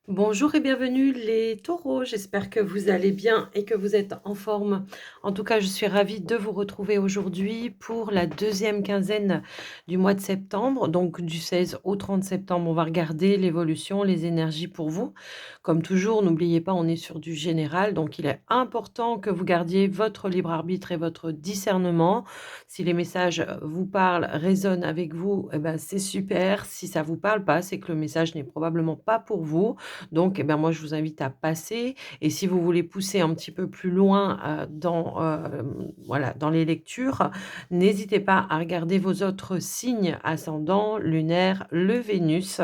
Bonjour et bienvenue les taureaux, j'espère que vous allez bien et que vous êtes en forme. En tout cas, je suis ravie de vous retrouver aujourd'hui pour la deuxième quinzaine du mois de septembre, donc du 16 au 30 septembre. On va regarder l'évolution, les énergies pour vous. Comme toujours, n'oubliez pas, on est sur du général, donc il est important que vous gardiez votre libre arbitre et votre discernement. Si les messages vous parlent, résonnent avec vous, eh ben, c'est super. Si ça vous parle pas, c'est que le message n'est probablement pas pour vous. Donc, eh ben, moi, je vous invite à passer et si vous voulez pousser un petit peu plus loin, voilà, dans les lectures, n'hésitez pas à regarder vos autres signes ascendants, lunaires, le Vénus.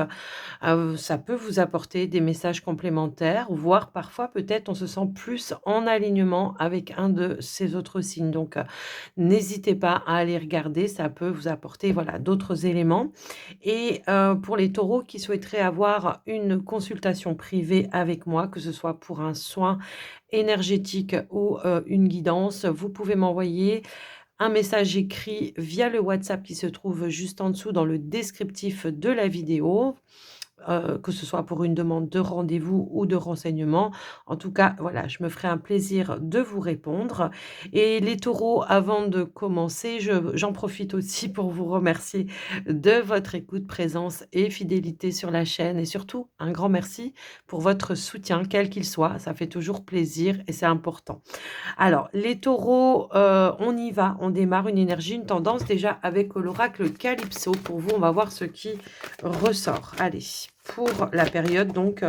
Ça peut vous apporter des messages complémentaires, voire parfois peut-être on se sent plus en alignement avec un de ces autres signes. Donc, n'hésitez pas à aller regarder, ça peut vous apporter, voilà, d'autres éléments. Et pour les taureaux qui souhaiteraient avoir une consultation privée avec moi, que ce soit pour un soin énergétique ou une guidance, vous pouvez m'envoyer un message écrit via le WhatsApp qui se trouve juste en dessous dans le descriptif de la vidéo. Que ce soit pour une demande de rendez-vous ou de renseignement. En tout cas, voilà, je me ferai un plaisir de vous répondre et les taureaux, avant de commencer, j'en profite aussi pour vous remercier de votre écoute, présence et fidélité sur la chaîne et surtout un grand merci pour votre soutien, quel qu'il soit. Ça fait toujours plaisir et c'est important. Alors, les taureaux, on y va, on démarre une énergie, une tendance déjà avec l'oracle Calypso. Pour vous, on va voir ce qui ressort. Allez, pour la période donc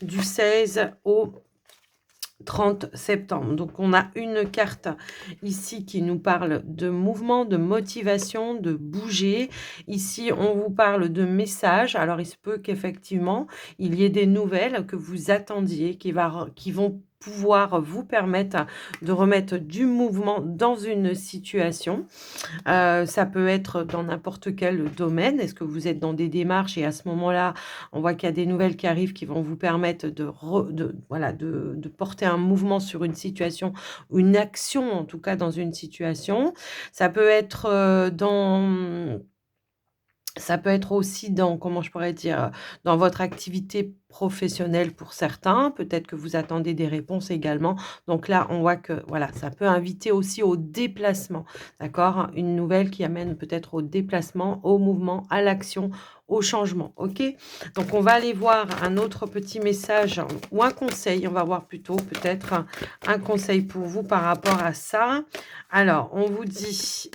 du 16 au 30 septembre. Donc, on a une carte ici qui nous parle de mouvement, de motivation, de bouger. Ici, on vous parle de messages. Alors, il se peut qu'effectivement, il y ait des nouvelles que vous attendiez qui vont pouvoir vous permettre de remettre du mouvement dans une situation. Ça peut être dans n'importe quel domaine. Est-ce que vous êtes dans des démarches et à ce moment-là, on voit qu'il y a des nouvelles qui arrivent qui vont vous permettre voilà, de porter un mouvement sur une situation, une action en tout cas dans une situation. Ça peut être, ça peut être aussi dans, comment je pourrais dire? Dans votre activité professionnelle pour certains, peut-être que vous attendez des réponses également. Donc là, on voit que, voilà, ça peut inviter aussi au déplacement, d'accord? Une nouvelle qui amène peut-être au déplacement, au mouvement, à l'action, au changement, OK? Donc on va aller voir un autre petit message ou un conseil, on va voir plutôt peut-être un conseil pour vous par rapport à ça. Alors, on vous dit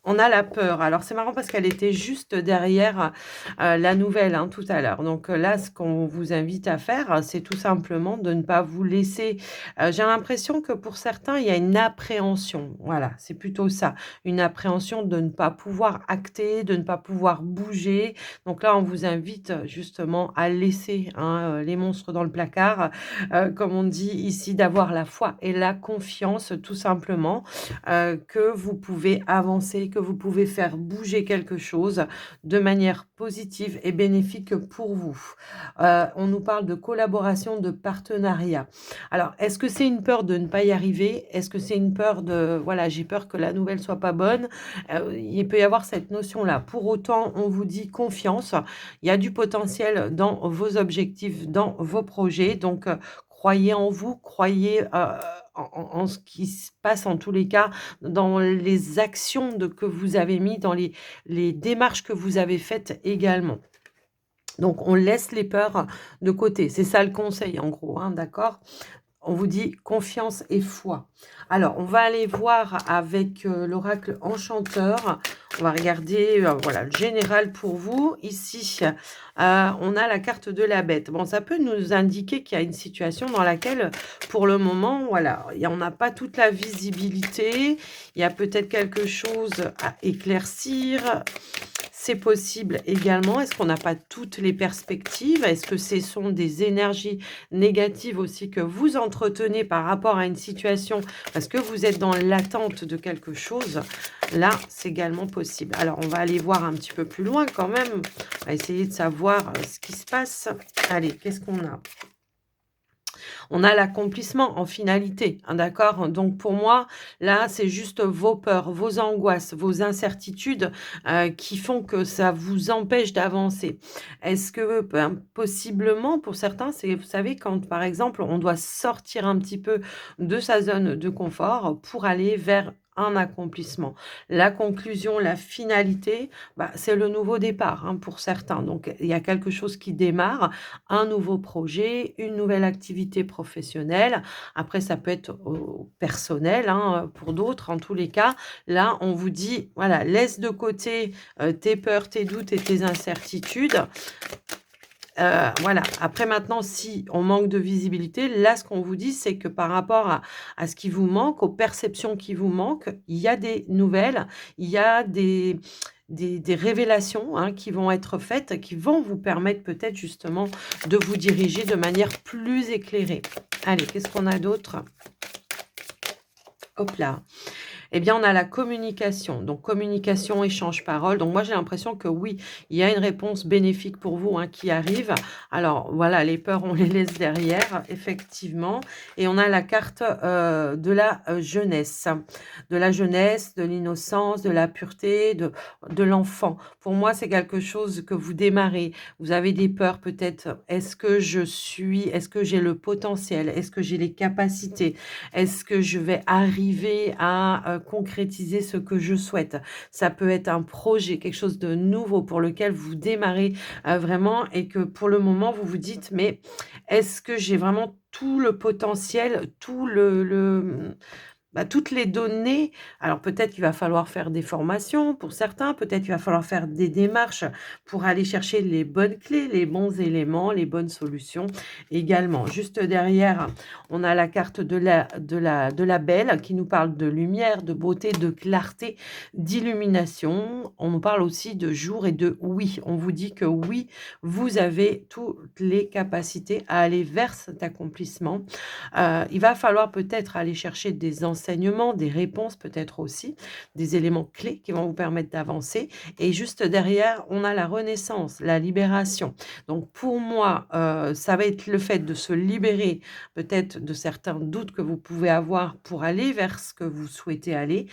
on a la peur. Alors, c'est marrant parce qu'elle était juste derrière, la nouvelle, hein, tout à l'heure. Donc, là, ce qu'on vous invite à faire, c'est tout simplement de ne pas vous laisser j'ai l'impression que pour certains, il y a une appréhension. Voilà, c'est plutôt ça. Une appréhension de ne pas pouvoir acter, de ne pas pouvoir bouger. Donc là, on vous invite, justement à laisser, hein, les monstres dans le placard, comme on dit ici, d'avoir la foi et la confiance, tout simplement, que vous pouvez avancer, que vous pouvez faire bouger quelque chose de manière positive et bénéfique pour vous. On nous parle de collaboration, de partenariat. Alors, est-ce que c'est une peur de ne pas y arriver? Est-ce que c'est une peur de, voilà, j'ai peur que la nouvelle soit pas bonne? Il peut y avoir cette notion-là. Pour autant, on vous dit confiance. Il y a du potentiel dans vos objectifs, dans vos projets. Donc, croyez en vous, croyez en ce qui se passe en tous les cas, dans les actions que vous avez mis, dans les démarches que vous avez faites également. Donc, on laisse les peurs de côté. C'est ça le conseil, en gros, hein, d'accord? On vous dit confiance et foi. Alors, on va aller voir avec l'oracle enchanteur. On va regarder voilà, le général pour vous. Ici, on a la carte de la bête. Bon, ça peut nous indiquer qu'il y a une situation dans laquelle, pour le moment, voilà, on n'a pas toute la visibilité. Il y a peut-être quelque chose à éclaircir. C'est possible également. Est-ce qu'on n'a pas toutes les perspectives? Est-ce que ce sont des énergies négatives aussi que vous entretenez par rapport à une situation parce que vous êtes dans l'attente de quelque chose? Là, c'est également possible. Alors, on va aller voir un petit peu plus loin quand même. On va essayer de savoir ce qui se passe. Allez, qu'est-ce qu'on a? On a l'accomplissement en finalité, hein, d'accord? Donc pour moi, là, c'est juste vos peurs, vos angoisses, vos incertitudes, qui font que ça vous empêche d'avancer. Est-ce que, ben, possiblement pour certains, c'est vous savez quand, par exemple, on doit sortir un petit peu de sa zone de confort pour aller vers un accomplissement. La conclusion, la finalité, bah, c'est le nouveau départ, hein, pour certains. Donc il y a quelque chose qui démarre, un nouveau projet, une nouvelle activité professionnelle. Après, ça peut être personnel, hein, pour d'autres. En tous les cas, là, on vous dit, voilà, laisse de côté tes peurs, tes doutes et tes incertitudes. Voilà. Après maintenant, si on manque de visibilité, là, ce qu'on vous dit, c'est que par rapport à ce qui vous manque, aux perceptions qui vous manquent, il y a des nouvelles, il y a des révélations, hein, qui vont être faites, qui vont vous permettre peut-être justement de vous diriger de manière plus éclairée. Allez, qu'est-ce qu'on a d'autre? Hop là. Eh bien, on a la communication. Donc, communication, échange, parole. Donc, moi, j'ai l'impression que oui, il y a une réponse bénéfique pour vous, hein, qui arrive. Alors, voilà, les peurs, on les laisse derrière, effectivement. Et on a la carte de la jeunesse. De la jeunesse, de l'innocence, de la pureté, de l'enfant. Pour moi, c'est quelque chose que vous démarrez. Vous avez des peurs peut-être. Est-ce que j'ai le potentiel? Est-ce que j'ai les capacités? Est-ce que je vais arriver à concrétiser ce que je souhaite? Ça peut être un projet, quelque chose de nouveau pour lequel vous démarrez, vraiment et que pour le moment vous vous dites: «Mais est-ce que j'ai vraiment tout le potentiel, tout bah, toutes les données?» Alors peut-être qu'il va falloir faire des formations pour certains, peut-être qu'il va falloir faire des démarches pour aller chercher les bonnes clés, les bons éléments, les bonnes solutions également. Juste derrière, on a la carte de la belle qui nous parle de lumière, de beauté, de clarté, d'illumination. On nous parle aussi de jour et de oui. On vous dit que oui, vous avez toutes les capacités à aller vers cet accomplissement. Il va falloir peut-être aller chercher des enseignements, des réponses peut-être aussi, des éléments clés qui vont vous permettre d'avancer et juste derrière, on a la renaissance, la libération. Donc pour moi, ça va être le fait de se libérer peut-être de certains doutes que vous pouvez avoir pour aller vers ce que vous souhaitez aller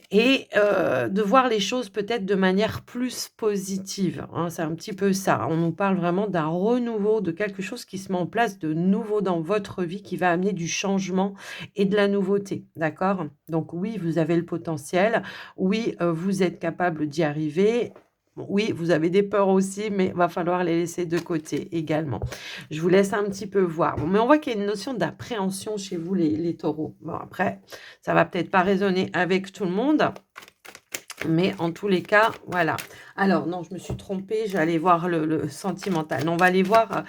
et de voir les choses peut-être de manière plus positive, hein. C'est un petit peu ça. On nous parle vraiment d'un renouveau, de quelque chose qui se met en place de nouveau dans votre vie, qui va amener du changement et de la nouveauté, d'accord? Donc oui, vous avez le potentiel. Oui, vous êtes capable d'y arriver. Bon, oui, vous avez des peurs aussi, mais va falloir les laisser de côté également. Je vous laisse un petit peu voir. Bon, mais on voit qu'il y a une notion d'appréhension chez vous les taureaux. Bon après, ça va peut-être pas résonner avec tout le monde, mais en tous les cas, voilà. Alors non, je me suis trompée, j'allais voir le sentimental. Non, on va aller voir,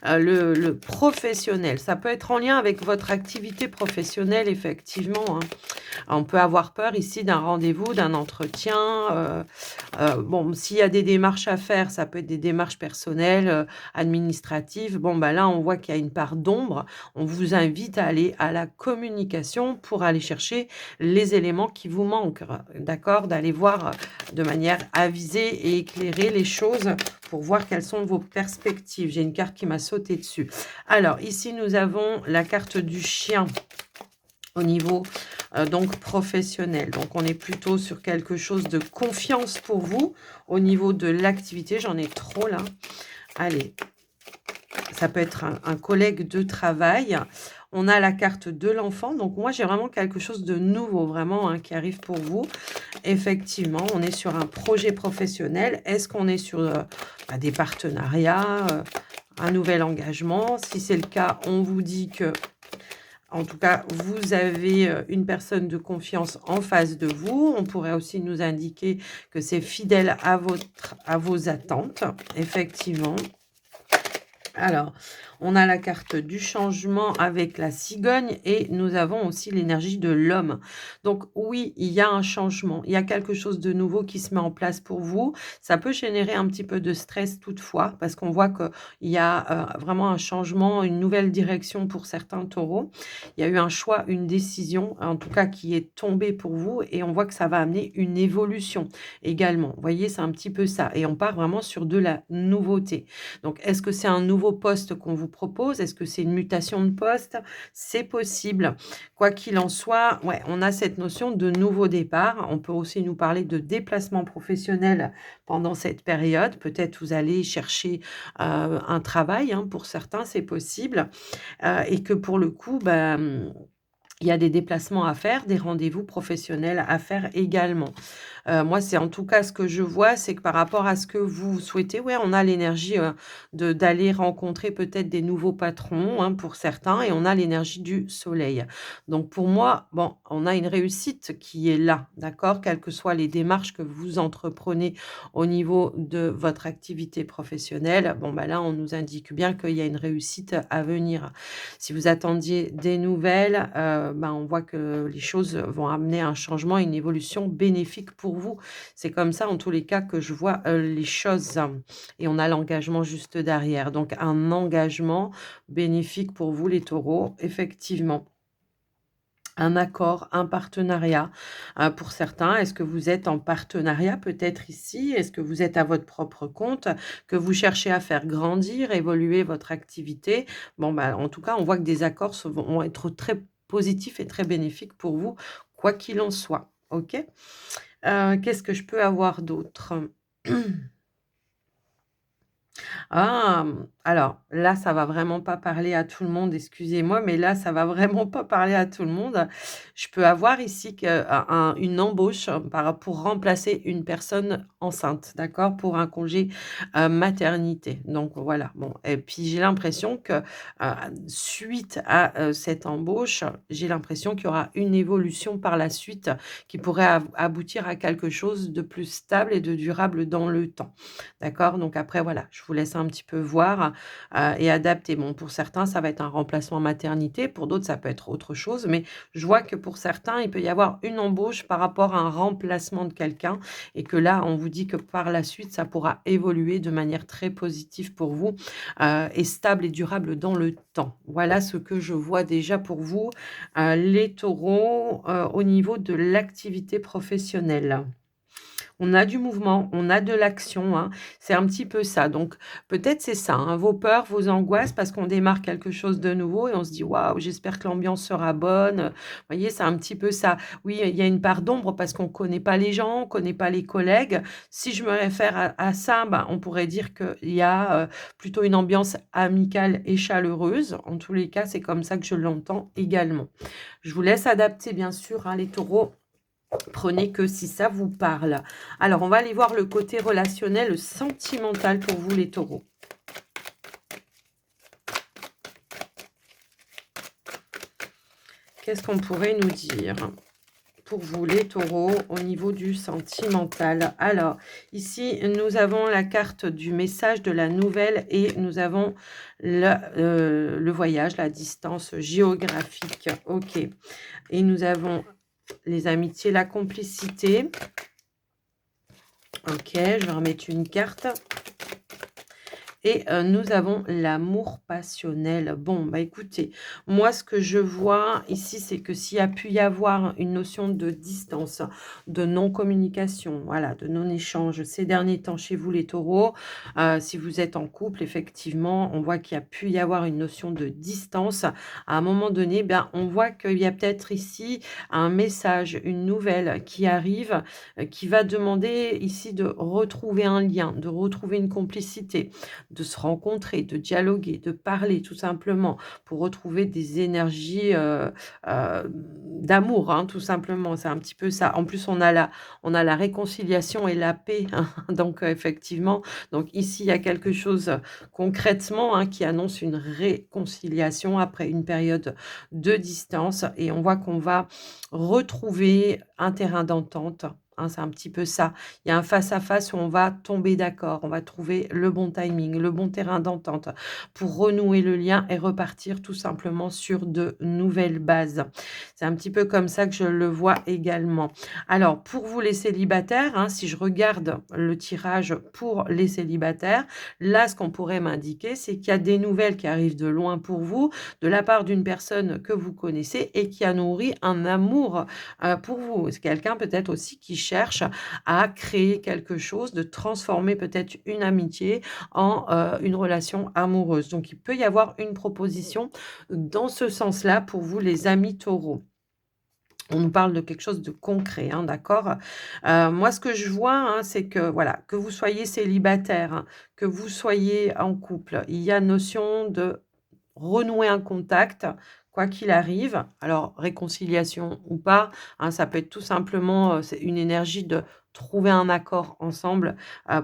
le professionnel. Ça peut être en lien avec votre activité professionnelle effectivement, hein. On peut avoir peur ici d'un rendez-vous, d'un entretien, bon, s'il y a des démarches à faire, ça peut être des démarches personnelles, administratives. Bon, bah, là, on voit qu'il y a une part d'ombre. On vous invite à aller à la communication pour aller chercher les éléments qui vous manquent, d'accord? D'aller voir, de manière avisée et éclairer les choses pour voir quelles sont vos perspectives. J'ai une carte qui m'a sauté dessus. Alors ici, nous avons la carte du chien au niveau donc professionnel. Donc on est plutôt sur quelque chose de confiance pour vous au niveau de l'activité. J'en ai trop là. Allez, ça peut être un collègue de travail. On a la carte de l'enfant. Donc moi, j'ai vraiment quelque chose de nouveau, vraiment, hein, qui arrive pour vous. Effectivement, on est sur un projet professionnel. Est-ce qu'on est sur bah, des partenariats, un nouvel engagement? Si c'est le cas, on vous dit que en tout cas, vous avez une personne de confiance en face de vous. On pourrait aussi nous indiquer que c'est fidèle à vos attentes, effectivement. Alors, on a la carte du changement avec la cigogne et nous avons aussi l'énergie de l'homme. Donc oui, il y a un changement, il y a quelque chose de nouveau qui se met en place pour vous. Ça peut générer un petit peu de stress toutefois parce qu'on voit qu'il y a vraiment un changement, une nouvelle direction pour certains taureaux. Il y a eu un choix, une décision, en tout cas qui est tombée pour vous et on voit que ça va amener une évolution également. Vous voyez, c'est un petit peu ça et on part vraiment sur de la nouveauté. Donc, est-ce que c'est un nouveau nouveau poste qu'on vous propose? Est-ce que c'est une mutation de poste? C'est possible. Quoi qu'il en soit, ouais, on a cette notion de nouveau départ. On peut aussi nous parler de déplacement professionnel pendant cette période. Peut-être vous allez chercher, un travail, hein, pour certains, c'est possible, et que pour le coup, il y a des déplacements à faire, des rendez-vous professionnels à faire également. Moi, c'est en tout cas ce que je vois, c'est que par rapport à ce que vous souhaitez, ouais, on a l'énergie, de d'aller rencontrer peut-être des nouveaux patrons, hein, pour certains et on a l'énergie du soleil. Donc pour moi, bon, on a une réussite qui est là, d'accord? Quelles que soient les démarches que vous entreprenez au niveau de votre activité professionnelle, bon, bah, là, on nous indique bien qu'il y a une réussite à venir. Si vous attendiez des nouvelles, on voit que les choses vont amener un changement, une évolution bénéfique pour vous. C'est comme ça, en tous les cas, que je vois, les choses, et on a l'engagement juste derrière. Donc un engagement bénéfique pour vous les taureaux, effectivement. Un accord, un partenariat, pour certains. Est-ce que vous êtes en partenariat peut-être ici? Est-ce que vous êtes à votre propre compte? Que vous cherchez à faire grandir, évoluer votre activité? Bon, en tout cas, on voit que des accords vont être très positifs et très bénéfiques pour vous, quoi qu'il en soit. OK? Qu'est-ce que je peux avoir d'autre? Ah, alors là, ça va vraiment pas parler à tout le monde, excusez-moi, mais là, ça va vraiment pas parler à tout le monde. Je peux avoir ici une embauche pour remplacer une personne enceinte, d'accord? Pour un congé maternité. Donc voilà, bon, et puis j'ai l'impression que suite à cette embauche, j'ai l'impression qu'il y aura une évolution par la suite qui pourrait aboutir à quelque chose de plus stable et de durable dans le temps. D'accord? Donc après voilà, je vous laisse un petit peu voir, et adapter. Bon, pour certains, ça va être un remplacement maternité, pour d'autres, ça peut être autre chose, mais je vois que pour certains, il peut y avoir une embauche par rapport à un remplacement de quelqu'un et que là, on vous dit que par la suite, ça pourra évoluer de manière très positive pour vous, et stable et durable dans le temps. Voilà ce que je vois déjà pour vous, les taureaux, au niveau de l'activité professionnelle. On a du mouvement, on a de l'action, hein. C'est un petit peu ça. Donc peut-être c'est ça, hein, vos peurs, vos angoisses parce qu'on démarre quelque chose de nouveau et on se dit: «Waouh, j'espère que l'ambiance sera bonne», vous voyez, c'est un petit peu ça. Oui, il y a une part d'ombre parce qu'on ne connaît pas les gens, on ne connaît pas les collègues. Si je me réfère à ça, on pourrait dire qu'il y a, plutôt une ambiance amicale et chaleureuse. En tous les cas, c'est comme ça que je l'entends également. Je vous laisse adapter bien sûr, hein, les taureaux. Prenez que si ça vous parle. Alors, on va aller voir le côté relationnel, sentimental pour vous, les taureaux. Qu'est-ce qu'on pourrait nous dire pour vous, les taureaux, au niveau du sentimental? Alors, ici, nous avons la carte du message, de la nouvelle, et nous avons le voyage, la distance géographique. OK. Et nous avons les amitiés, la complicité. OK, je vais remettre une carte. Et nous avons l'amour passionnel. Bon, écoutez, moi, ce que je vois ici, c'est que s'il y a pu y avoir une notion de distance, de non-communication, voilà, de non-échange ces derniers temps chez vous, les taureaux, si vous êtes en couple, effectivement, on voit qu'il y a pu y avoir une notion de distance. À un moment donné, on voit qu'il y a peut-être ici un message, une nouvelle qui arrive, qui va demander ici de retrouver un lien, de retrouver une complicité, de se rencontrer, de dialoguer, de parler tout simplement pour retrouver des énergies, d'amour, hein, tout simplement. C'est un petit peu ça. En plus, on a la réconciliation et la paix, hein, donc effectivement, donc ici, il y a quelque chose concrètement, hein, qui annonce une réconciliation après une période de distance et on voit qu'on va retrouver un terrain d'entente, hein, c'est un petit peu ça. Il y a un face à face où on va tomber d'accord, on va trouver le bon timing, le bon terrain d'entente pour renouer le lien et repartir tout simplement sur de nouvelles bases. C'est un petit peu comme ça que je le vois également. Alors pour vous les célibataires, hein, si je regarde le tirage pour les célibataires, là ce qu'on pourrait m'indiquer, c'est qu'il y a des nouvelles qui arrivent de loin pour vous, de la part d'une personne que vous connaissez et qui a nourri un amour pour vous. C'est quelqu'un peut-être aussi qui cherchent à créer quelque chose, de transformer peut-être une amitié en, une relation amoureuse. Donc il peut y avoir une proposition dans ce sens-là pour vous les amis taureaux. On nous parle de quelque chose de concret, hein, d'accord? Moi, ce que je vois, hein, c'est que, voilà, que vous soyez célibataire, hein, que vous soyez en couple, il y a notion de renouer un contact, quoi qu'il arrive. Alors, réconciliation ou pas, hein, ça peut être tout simplement, c'est une énergie de trouver un accord ensemble,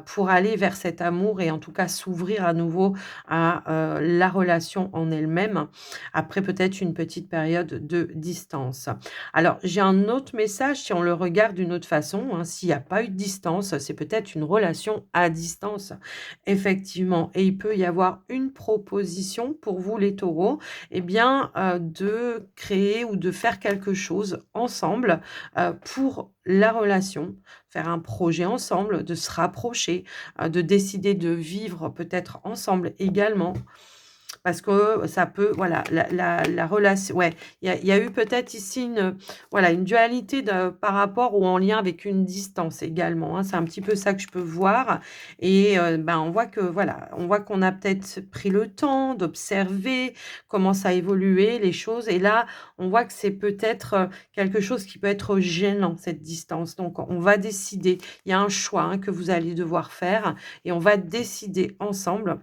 pour aller vers cet amour et en tout cas s'ouvrir à nouveau à, la relation en elle-même, après peut-être une petite période de distance. Alors, j'ai un autre message si on le regarde d'une autre façon, hein, s'il y a pas eu de distance, c'est peut-être une relation à distance. Effectivement, et il peut y avoir une proposition pour vous les taureaux, eh bien, de créer ou de faire quelque chose ensemble, pour la relation, faire un projet ensemble, de se rapprocher, de décider de vivre peut-être ensemble également. Parce que ça peut voilà, la relation ouais, il y a eu peut-être ici une, voilà, une dualité de par rapport ou en lien avec une distance également, hein. C'est un petit peu ça que je peux voir et ben, on voit que voilà, on voit qu'on a peut-être pris le temps d'observer comment ça a évolué les choses et là, on voit que c'est peut-être, quelque chose qui peut être gênant, cette distance. Donc on va décider, il y a un choix, hein, que vous allez devoir faire et on va décider ensemble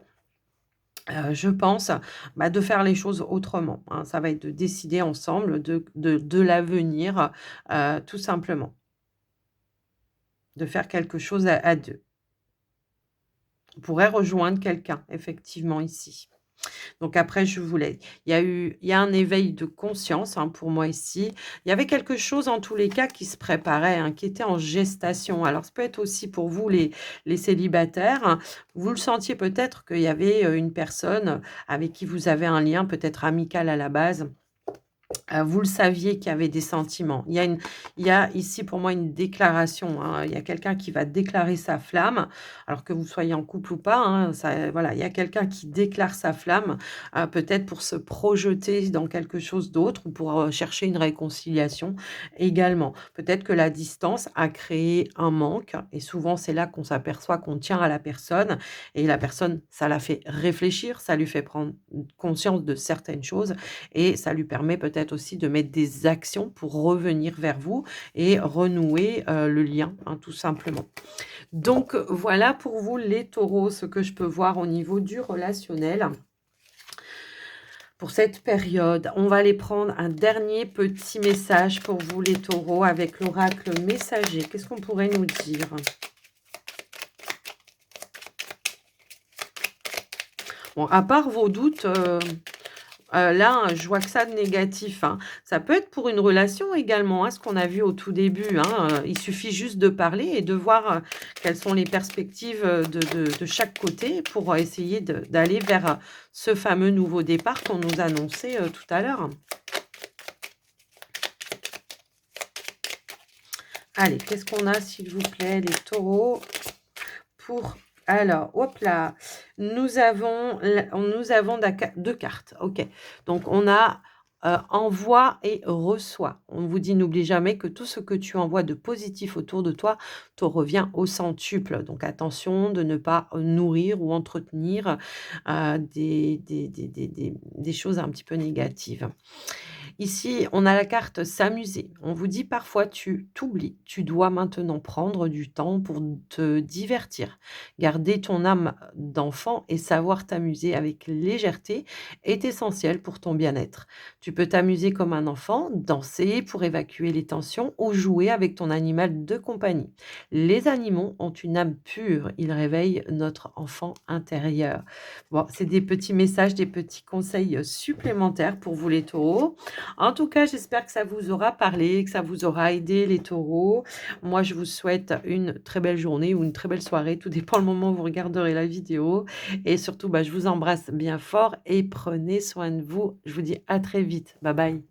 je pense, bah, de faire les choses autrement, hein. Ça va être de décider ensemble de l'avenir, tout simplement. De faire quelque chose à 2. On pourrait rejoindre quelqu'un, effectivement, ici. Donc après, je voulais il y a un éveil de conscience, hein, pour moi ici. Il y avait quelque chose en tous les cas qui se préparait, hein, qui était en gestation. Alors ça peut être aussi pour vous les célibataires, hein. Vous le sentiez peut-être qu'il y avait, une personne avec qui vous avez un lien peut-être amical à la base. Vous le saviez qu'il y avait des sentiments. Il y a ici pour moi une déclaration, hein. Il y a quelqu'un qui va déclarer sa flamme, alors que vous soyez en couple ou pas, hein, ça voilà, il y a quelqu'un qui déclare sa flamme, peut-être pour se projeter dans quelque chose d'autre ou pour, chercher une réconciliation également. Peut-être que la distance a créé un manque et souvent c'est là qu'on s'aperçoit qu'on tient à la personne et la personne, ça la fait réfléchir, ça lui fait prendre conscience de certaines choses et ça lui permet peut-être aussi de mettre des actions pour revenir vers vous et renouer, le lien, hein, tout simplement. Donc voilà pour vous les taureaux, ce que je peux voir au niveau du relationnel pour cette période. On va aller prendre un dernier petit message pour vous les taureaux avec l'oracle messager. Qu'est-ce qu'on pourrait nous dire? Bon, à part vos doutes, là, je vois que ça de négatif, hein. Ça peut être pour une relation également, hein, ce qu'on a vu au tout début, hein, il suffit juste de parler et de voir, quelles sont les perspectives, de chaque côté pour essayer d'aller vers, ce fameux nouveau départ qu'on nous annonçait, tout à l'heure. Allez, qu'est-ce qu'on a s'il vous plaît les taureaux pour alors, hop là, nous avons 2 cartes, OK. Donc on a, envoie et reçoit. On vous dit: «N'oublie jamais que tout ce que tu envoies de positif autour de toi te revient au centuple». Donc attention de ne pas, nourrir ou entretenir, des choses un petit peu négatives. Ici, on a la carte s'amuser. On vous dit parfois tu t'oublies, tu dois maintenant prendre du temps pour te divertir. Garder ton âme d'enfant et savoir t'amuser avec légèreté est essentiel pour ton bien-être. Tu peux t'amuser comme un enfant, danser pour évacuer les tensions ou jouer avec ton animal de compagnie. Les animaux ont une âme pure, ils réveillent notre enfant intérieur. Bon, c'est des petits messages, des petits conseils supplémentaires pour vous les taureaux. En tout cas, j'espère que ça vous aura parlé, que ça vous aura aidé les taureaux. Moi, je vous souhaite une très belle journée ou une très belle soirée, tout dépend le moment où vous regarderez la vidéo et surtout, bah, je vous embrasse bien fort et prenez soin de vous. Je vous dis à très vite. Bye bye.